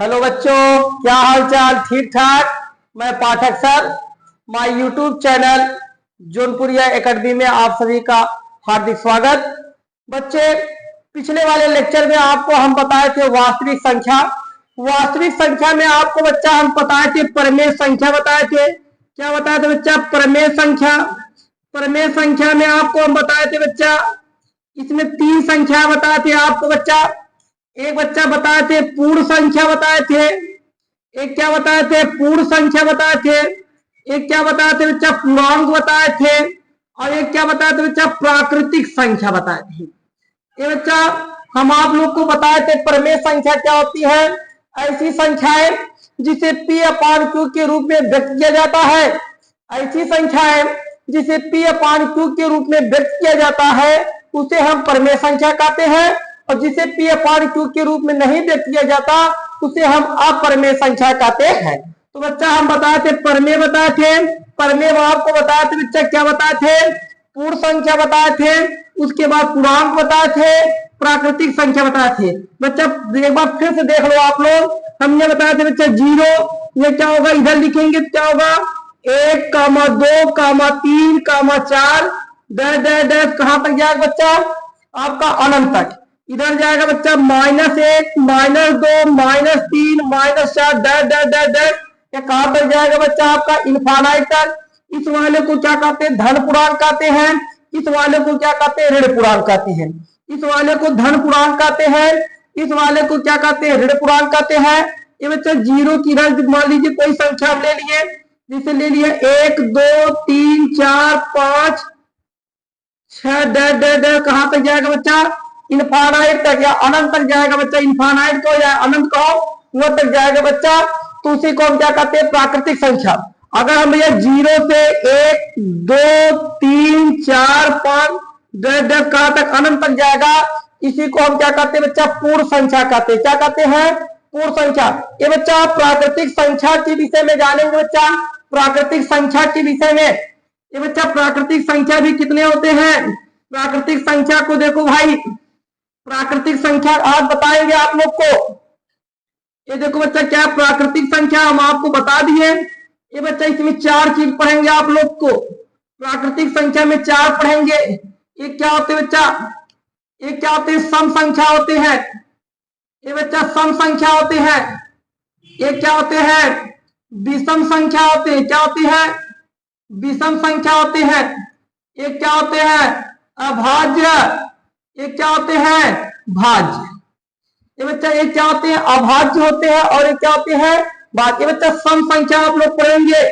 Hello बच्चों, क्या हाल चाल? ठीक ठाक। मैं Pathak sir, my YouTube channel Jaunpuria academy में आप सभी का हार्दिक स्वागत। बच्चे, पिछले वाले लेक्चर में आपको हम बताए थे वास्तविक संख्या। वास्तविक संख्या में आपको बच्चा हम बताए थे परमेय संख्या बताए थे। क्या बताए थे बच्चा? परमेय संख्या। परमेय संख्या में आपको हम बताए थे बच्चा, इसमें तीन संख्या बताए थे आपको बच्चा। एक बच्चा बताए थे पूर्ण संख्या बताए थे, एक क्या बताए थे? पूर्ण संख्या बताए थे। एक क्या बताए थे बच्चा? पूर्णांक बताए थे। और एक क्या बताए थे बच्चा? प्राकृतिक संख्या बताए थे। ये बच्चा हम आप लोग को बताए थे परमेय संख्या क्या होती है। ऐसी संख्याएं जिसे P अपान Q के रूप में व्यक्त किया जाता है। ऐसी संख्याएं जिसे P अपान Q के रूप में व्यक्त किया जाता है उसे हम परमेय संख्या कहते हैं। और जिसे P अपान Q के रूप में नहीं व्यक्त किया जाता उसे हम अपरमेय संख्या कहते हैं। तो बच्चा हम बताए थे परमेय बताए थे। परमेय में आपको बताए थे बच्चा क्या बताए थे? पूर्ण संख्या बताए थे, उसके बाद पूर्णांक बताए थे, प्राकृतिक संख्या बताए थे। बच्चा एक बार फिर से देख लो आप लोग। हमने बताया था बच्चा जीरो, ये क्या होगा? इधर लिखेंगे तो क्या होगा? 1, 2, 3, 4 डैश कहां तक जाएगा बच्चा? आपका अनंत तक। इधर जाएगा बच्चा -1, -2, -3, -4 डैश ये कहां तक जाएगा बच्चा? आपका इनफाइनाइट तक। इस वाले को क्या कहते हैं? धन पूर्णांक कहते हैं। इस वाले को क्या कहते हैं? ऋण पूर्णांक कहते हैं। इस वाले को धन पूर्णांक कहते हैं, इस वाले को क्या कहते हैं? ऋण पूर्णांक कहते हैं। ये बच्चा जीरो की मान लीजिए कोई संख्या हम ले लिए, जैसे ले लिए 1, 2, 3, 4, 5, 6 डैश कहां तक जाएगा बच्चा? इनफाइनाइट तक या अनंत तक जाएगा बच्चा। इनफाइनाइट को या अनंत को वो तक जाएगा बच्चा। तो उसी को हम क्या कहते हैं? प्राकृतिक संख्या। अगर हम भैया जीरो से 1, 2, 3, 4, 5 डैश कहां तक? अनंत तक जाएगा। इसी को हम क्या कहते हैं बच्चा? पूर्ण संख्या कहते हैं। क्या कहते हैं? पूर्ण संख्या। ये बच्चा प्राकृतिक संख्या के विषय में जानेंगे बच्चा। प्राकृतिक संख्या के विषय में ये बच्चा प्राकृतिक संख्या भी कितने होते हैं? प्राकृतिक संख्या को देखो भाई, प्राकृतिक संख्या आज बताएंगे आप लोग को। ये देखो बच्चा क्या प्राकृतिक संख्या हम आपको बता दिए। ये बच्चा इसमें चार चीज पढ़ेंगे आप लोग को। प्राकृतिक संख्या में चार पढ़ेंगे। एक क्या होते हैं बच्चा? एक क्या होते हैं? सम संख्या होते हैं। ये बच्चा सम संख्या होते हैं। एक क्या होते हैं? विषम संख्या होते हैं। क्या होती है? विषम संख्या होते हैं। एक क्या होते हैं? अभाज्य। एक क्या होते हैं? भाज्य। ये बच्चा एक क्या होते हैं? अभाज्य होते हैं और एक क्या होते हैं? भाज्य। बच्चा सम संख्या आप लोग पढ़ेंगे।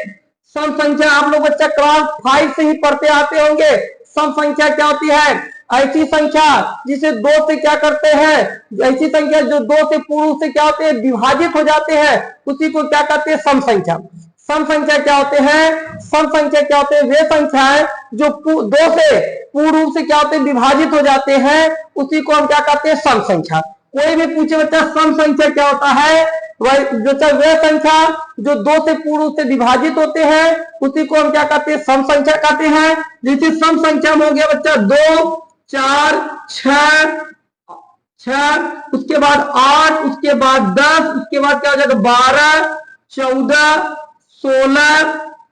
सम संख्या आप लोग बच्चा क्लास 5 से ही पढ़ते आते होंगे। सम संख्या क्या होती है? ऐसी संख्या जिसे दो से क्या करते हैं? ऐसी संख्या जो दो से पूर्ण से क्या होते हैं? विभाजित हो जाते हैं, उसी को क्या कहते हैं? सम संख्या। सम संख्या क्या होते हैं? सम संख्या क्या होते हैं? वे संख्याएं जो दो से पूर्ण रूप से क्या होते हैं? विभाजित हो जाते हैं, उसी को हम क्या कहते हैं? सम संख्या। कोई भी पूछे बच्चा सम संख्या क्या होता है? वह संख्या जो दो से पूर्ण रूप से विभाजित होते हैं, उसी को हम क्या कहते हैं? सम संख्या कहते हैं। जैसे सम संख्या में हो गया बच्चा 2, 4, 6, उसके बाद 8, उसके बाद 10, उसके बाद क्या हो जाएगा? 12, 14, 16,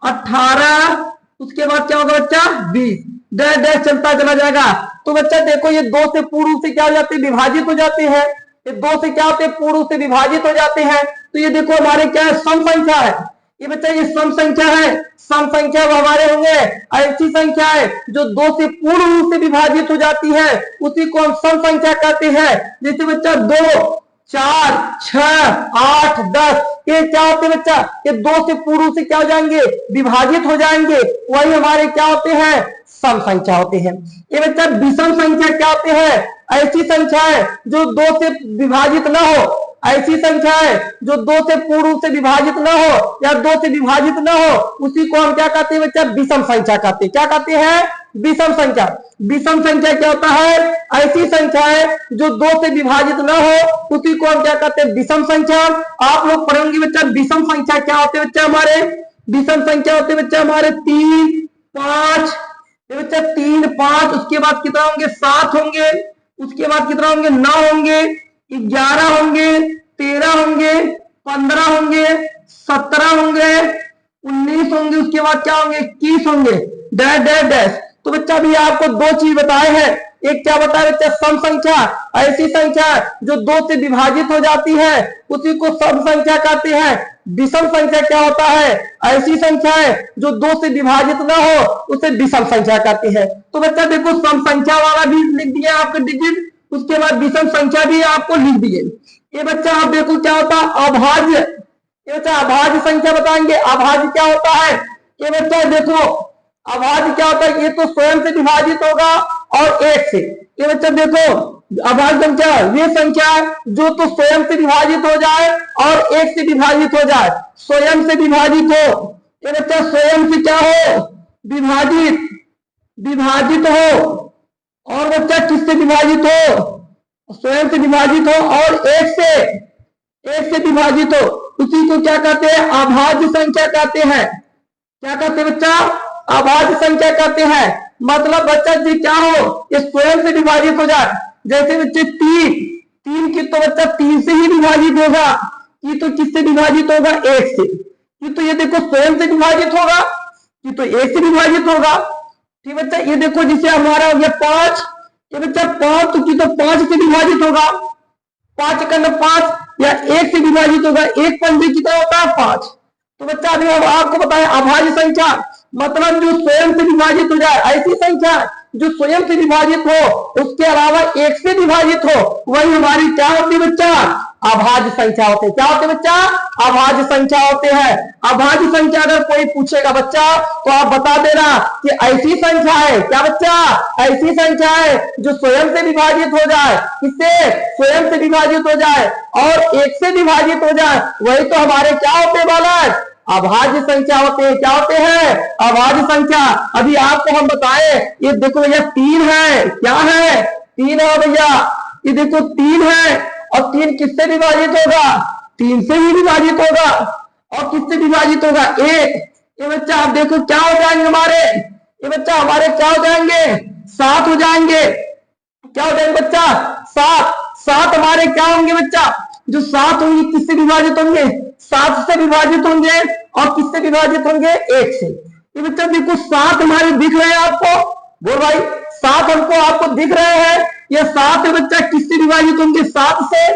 18, उसके बाद क्या होगा बच्चा? 20 डैश चलता चला जाएगा। तो बच्चा देखो ये दो से पूर्ण रूप से क्या हो जाते हैं? विभाजित हो जाते हैं। ये दो से क्या होते हैं? पूर्ण रूप से विभाजित हो जाते हैं। तो ये देखो हमारे क्या है? सम संख्या है। ये बच्चा ये सम संख्या है। सम संख्या वो हमारे होंगे ऐसी संख्या है जो दो से पूर्ण रूप से विभाजित हो जाती है, उसी को हम सम संख्या कहते हैं। जैसे बच्चा 2, 4, 6, 8, 10 ये क्या होते हैं बच्चा? ये दो से पूर्ण रूप से क्या हो जाएंगे? विभाजित हो जाएंगे। वही हमारे क्या होते हैं? सम संख्या होते हैं। ये बच्चा विषम संख्या क्या होते हैं? ऐसी संख्या है जो दो से विभाजित ना हो। ऐसी संख्या है जो दो से पूर्ण रूप से विभाजित ना हो या दो से विभाजित ना हो, उसी को हम क्या कहते हैं बच्चा? विषम संख्या कहते हैं। क्या कहते हैं? विषम संख्या। विषम संख्या क्या होता है? ऐसी संख्या है जो दो से विभाजित ना हो, उसी को हम क्या कहते हैं? विषम संख्या। आप लोग पढ़ेंगे बच्चा विषम संख्या क्या होते हैं बच्चा? हमारे विषम संख्या होते हैं बच्चा हमारे 3, 5, बच्चा 3, 5, उसके बाद कितना होंगे? 7 होंगे, उसके बाद कितना होंगे? 9 होंगे, 11 होंगे, 13 होंगे, 15 होंगे, 17 होंगे, 19 होंगे, उसके बाद क्या होंगे, 21 होंगे, डैश डैश डैश। तो बच्चा अभी आपको दो चीज बताए हैं। एक क्या बताया बच्चा, सम संख्या, ऐसी संख्या जो 2 से विभाजित हो जाती है उसी को सम संख्या कहते हैं। विषम संख्या क्या होता है, ऐसी संख्या है जो 2 से विभाजित ना हो उसे विषम संख्या कहते हैं। तो बच्चा देखो सम संख्या वाला भी लिख दिया आपके डिजिट, उसके बाद विषम संख्या भी आपको लिख दिए। ये बच्चा आप देखो क्या होता है, अभाज्य। ये बच्चा अभाज्य संख्या बताएंगे। अभाज्य क्या होता है, ये बच्चा देखो अभाज्य क्या होता है, ये तो स्वयं से विभाजित होगा और एक से। ये बच्चा देखो अभाज्य संख्या ये संख्या जो तो स्वयं से विभाजित हो जाए और एक से विभाजित हो जाए। स्वयं से विभाजित हो, ये बच्चा स्वयं से क्या हो, विभाजित, विभाजित हो। और बच्चा किससे विभाजित हो, स्वयं से विभाजित हो और एक से विभाजित हो, उसी को क्या कहते हैं, अभाज्य संख्या कहते हैं। क्या कहते हैं बच्चा, अभाज्य संख्या कहते हैं। मतलब बच्चा जी क्या हो, ये स्वयं से विभाजित हो जाए। जैसे बच्चे 3 की तो बच्चा 3 से ही विभाजित होगा, ये तो किससे विभाजित होगा, 1 से। ये तो ये देखो स्वयं से विभाजित होगा, ये तो 1 से विभाजित होगा। ठीक बच्चा, ये देखो जिसे हमारा हो गया 5, ये बच्चा 5 तो की तो 5 से विभाजित होगा, 5 का 5 या 1 से विभाजित होगा, 1 पंजे कितना होता है, 5। तो बच्चा अभी हम आपको बताएं अभाज्य संख्या मतलब जो स्वयं से विभाजित हो जाए, ऐसी संख्या जो स्वयं से विभाजित हो उसके अलावा 1 से विभाजित हो, वही हमारी क्या होती है बच्चा, अभाज्य संख्या होते हैं। क्या होते बच्चा, अभाज्य संख्या होते हैं। अभाज्य संख्या अगर कोई पूछेगा बच्चा तो आप बता देना कि ऐसी संख्या है, क्या बच्चा, ऐसी संख्या है जो स्वयं से विभाजित हो जाए, किससे, स्वयं से विभाजित हो जाए और 1 से विभाजित हो जाए, वही तो हमारे क्या होते वाला है, अभाज्य संख्या होते हैं। क्या होते हैं, अभाज्य संख्या। अभी आपको हम बताएं, ये देखो भैया 3 है, क्या है, 3 है भैया, ये देखो 3 है और 3 किससे विभाजित होगा, 3 से ही विभाजित होगा और किससे विभाजित होगा, 1। ये बच्चा आप देखो क्या हो जाएंगे हमारे, ये बच्चा हमारे क्या हो जाएंगे, 7 हो जाएंगे। क्या हो जाएंगे बच्चा, 7 हमारे क्या होंगे बच्चा, जो 7 होंगे किससे विभाजित होंगे, 7 से विभाजित होंगे और किससे विभाजित होंगे, 1 से। ये बच्चा देखो 7 हमारे दिख रहे हैं आपको, बोल भाई 7 हमको आपको दिख रहे हैं। ये 7 है बच्चा, किससे विभाजित होंगे, 7 से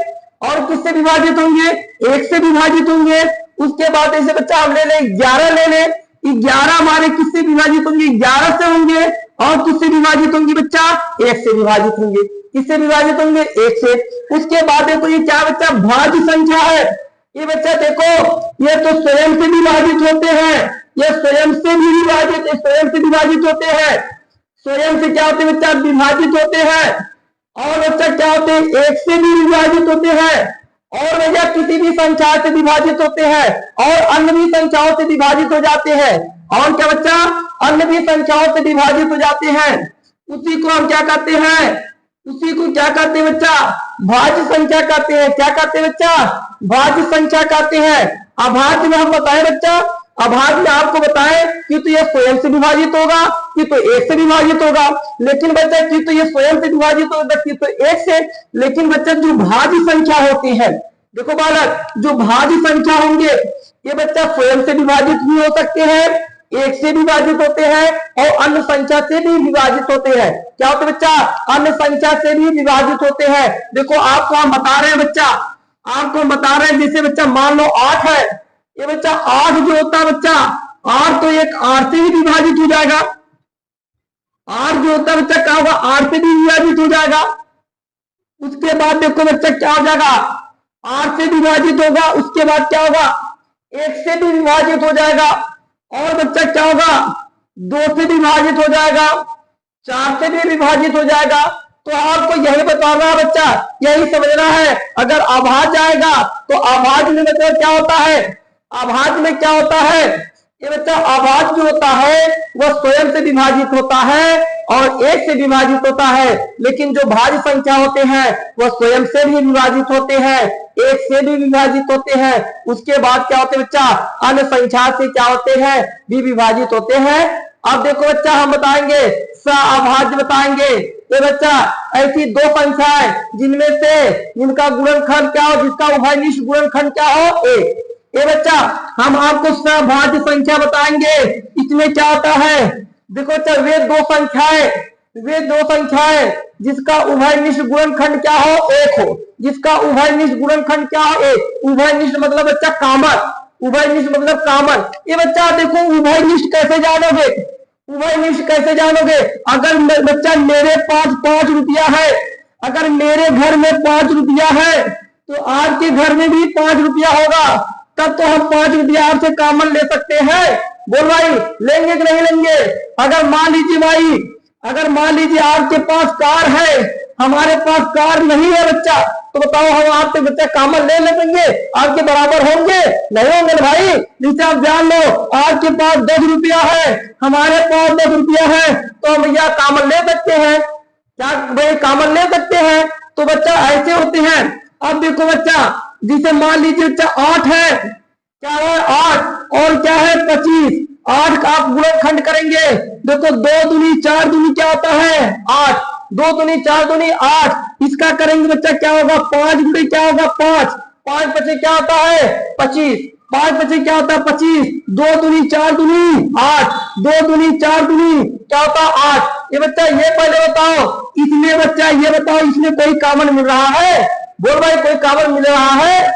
और किससे विभाजित होंगे, 1 से विभाजित होंगे। उसके बाद ऐसे बच्चा हम ले लें 11 ले लें, 11 हमारे किससे विभाजित होंगे, 11 से होंगे और किससे विभाजित होंगे बच्चा, 1 से विभाजित होंगे। किससे विभाजित होंगे, 1 से। उसके बाद देखो ये क्या बच्चा, भाज्य संख्या है। ये बच्चा देखो ये तो स्वयं से विभाजित होते हैं, ये स्वयं से भी विभाजित, स्वयं से विभाजित होते हैं। स्वयं से क्या होते हैं बच्चा, विभाजित होते हैं। और बच्चा क्या होते हैं, 1 से भी विभाजित होते हैं और भैया किसी भी संख्या से विभाजित होते हैं और अन्य भी संख्याओं से विभाजित हो जाते हैं। और क्या बच्चा, अन्य भी संख्याओं से विभाजित हो जाते हैं। उसी को हम क्या कहते हैं, उसी को क्या कहते हैं बच्चा, भाज्य संख्या कहते हैं। क्या कहते हैं बच्चा, भाज्य संख्या कहते हैं। अभाज्य में हम बताएं बच्चा, अभाज्य में आपको बताएं कि तो ये स्वयं से विभाजित होगा, कि तो 1 से विभाजित होगा। लेकिन बच्चा कि तो ये स्वयं से विभाजित होगा, कि तो 1 से। लेकिन बच्चा जो भाज्य संख्या होती है, देखो बालक, जो भाज्य संख्या होंगे ये बच्चा स्वयं से विभाजित भी हो सकते हैं, 1 से विभाजित होते हैं और अन्य संख्या से भी विभाजित होते हैं। क्या होते हैं बच्चा, अन्य संख्या से भी विभाजित होते हैं। देखो आपको हम बता रहे हैं बच्चा, आपको हम बता रहे हैं, जैसे बच्चा मान लो 8 है, ये बच्चा 8 जो होता है बच्चा, 8 तो एक 8 से ही विभाजित हो जाएगा। 8 जो होता है बच्चा क्या होगा, 8 से भी विभाजित हो जाएगा। उसके बाद देखो बच्चा क्या हो जाएगा, 8 से विभाजित होगा, उसके बाद क्या होगा, 1 से भी विभाजित हो जाएगा और बच्चा क्या होगा, 2 से विभाजित हो जाएगा, 4 से भी विभाजित हो जाएगा। तो आपको यही बताना है बच्चा, यही समझना है। अगर अभाज्य आएगा तो अभाज्य में मतलब क्या होता है, अभाज्य में क्या होता है, ये बच्चा अभाज्य जो होता है वह स्वयं से विभाजित होता है और 1 से विभाजित होता है। लेकिन जो भाज्य संख्या होते हैं वह स्वयं से भी विभाजित होते हैं, 1 से भी विभाजित होते हैं। उसके बाद क्या होते हैं बच्चा, अन्य संख्या से क्या होते हैं, भी विभाजित होते हैं। अब देखो बच्चा हम बताएंगे अभाज्य बताएंगे। ये बच्चा ऐसी दो संख्याएं जिनमें से जिनका गुणनखंड क्या हो, जिसका उभयनिष्ठ गुणनखंड क्या हो, एक। ये बच्चा हम आपको सभाज्य संख्या बताएंगे। इसमें क्या होता है, देखो बच्चा वे दो संख्याएं जिसका उभयनिष्ठ गुणनखंड क्या हो, एक हो। जिसका उभयनिष्ठ गुणनखंड क्या हो, एक। उभयनिष्ठ मतलब बच्चा कॉमन, उभयनिष्ठ मतलब कॉमन। ये बच्चा देखो उभयनिष्ठ कैसे जानोगे, उभयनिष्ठ कैसे जानोगे, अगर बच्चा मेरे पास 5 रुपया है, अगर मेरे घर में 5 रुपया है तो आपके घर में भी 5 रुपया होगा, तब तो हम 5 रुपया आपसे कॉमन ले सकते हैं। बोल भाई लेंगे कि नहीं लेंगे। अगर मान लीजिए भाई, अगर मान लीजिए आपके पास कार है, हमारे पास कार नहीं है बच्चा, तो बताओ हम आपसे बच्चा कॉमन ले लेंगे, आपके बराबर होंगे, नहीं होंगे भाई। जिसे आप जान लो, आपके पास 10 रुपया है, हमारे पास 10 रुपया है, तो हम भैया कॉमन ले सकते हैं, क्या भाई कॉमन ले सकते हैं। तो बच्चा ऐसे होते हैं। अब देखो बच्चा, जिसे मान लीजिए बच्चा 8 है, क्या है 8 और क्या है 25, 8 का आप गुणनखंड करेंगे, देखो 2 दूनी 4 दूनी क्या होता है 8, 2 दूनी 4 दूनी 8। इसका करेंगे बच्चा क्या होगा 5 गुणे क्या होगा 5, 5 पचे क्या होता है 25, 5 पचे क्या होता है 25, 2 दूनी 4 दूनी 8, 2 दूनी 4 दूनी क्या होता है 8। ये बच्चा ये पहले बताओ, इसमें बच्चा ये बताओ इसमें कोई कॉमन मिल रहा है, बोल भाई कोई कॉमन मिल रहा है,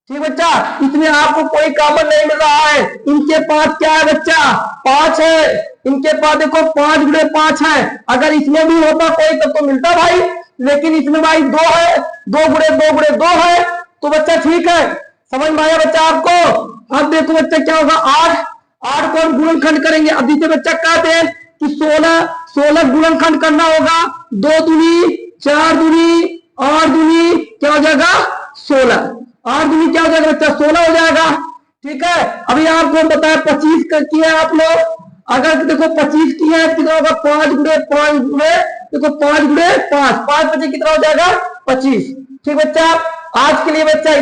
ठीक बच्चा। इसमें आपको कोई कॉमन नहीं मिल रहा है। इनके पास क्या है बच्चा 5 है, इनके पास देखो 5 गुणे 5 है, अगर इसमें भी होता कोई तब तो मिलता भाई, लेकिन इसमें भाई 2 है, 2 गुणे 2 है, तो बच्चा ठीक है, समझ में आया बच्चा आपको। अब देखो बच्चा क्या होगा 8 को हम गुणनखंड करेंगे। अब जिसे बच्चा कहते हैं कि 16 गुणनखंड करना होगा, 2 दूनी 4 दूनी 8 दूनी क्या हो जाएगा 16, 8 दूनी क्या हो जाएगा बच्चा 16 हो जाएगा, ठीक है। अभी आपको बताया 25 किया आप लोग, अगर देखो 25 किया है कितना होगा 5 गुणे 5 गुणे देखो 5 गुणे 5, 5 बचे कितना हो जाएगा 25, ठीक बच्चा। आज के लिए बच्चा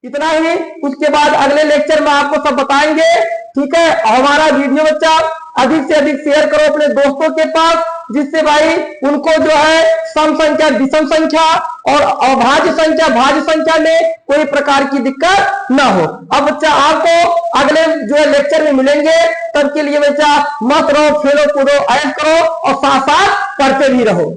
इतना ही, उसके बाद अगले लेक्चर में आपको सब बताएंगे, ठीक है। हमारा वीडियो बच्चा अधिक से अधिक शेयर करो अपने दोस्तों के पास, जिससे भाई उनको जो है सम संख्या, विषम संख्या और अभाज्य संख्या, भाज्य संख्या में कोई प्रकार की दिक्कत ना हो। अब बच्चा आपको अगले जो है लेक्चर में मिलेंगे, तब के लिए बच्चा मत रहो, खेलो कूदो, ऐश करो और साथ साथ पढ़ते भी रहो।